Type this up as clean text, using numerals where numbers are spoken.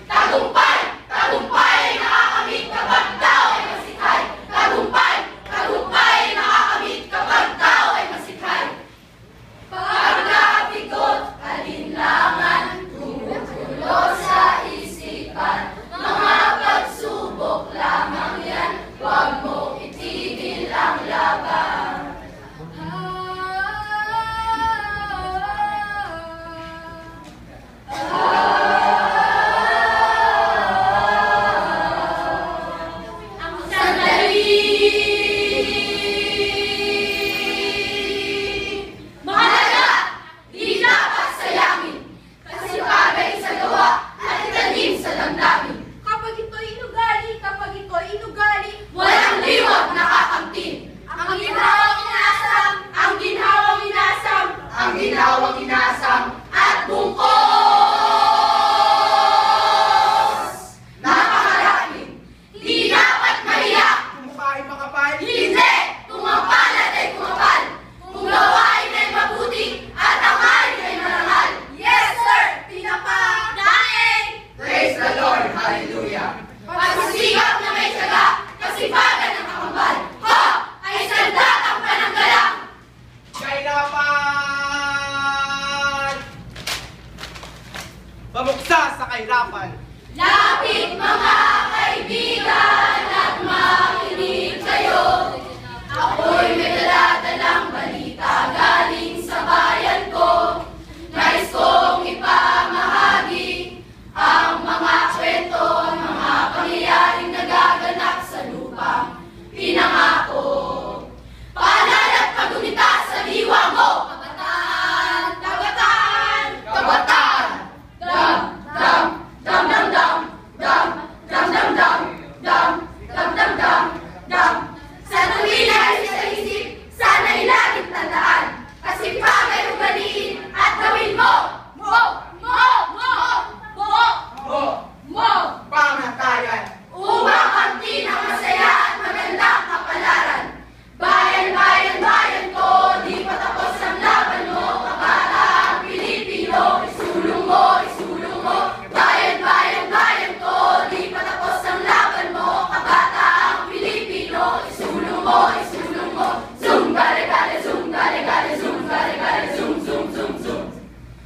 Tagumpay! Tagumpay ay nakakamit kapag tao ay masikhay. Tagumpay! Tagumpay ay nakakamit kapag tao ay masikhay. Pagkabigot, alinlangan, tumutulo sa isipan. Mga pagsubok lamang yan, huwag mo itigil ang laban. Ginhawang inasam at bungkos. Napakalalim, di dapat maiyak. Kung mukha ay makapal, Hindi! Kung ang palad ay kumapal, kung gawain ay mabuti, at ang hari ay marangal. Yes, sir! Pinapadaing! praise the Lord, hallelujah. Pagsisikap na may tiyaga, kasipagan ng kakambal. Ha! Ay sandatang pananggalang! Kahirapan! Pamuksa sa kahirapan. Lapit mga kaibigan at makinig kayo. Ako'y may daladalang balita galing sa bayan ko.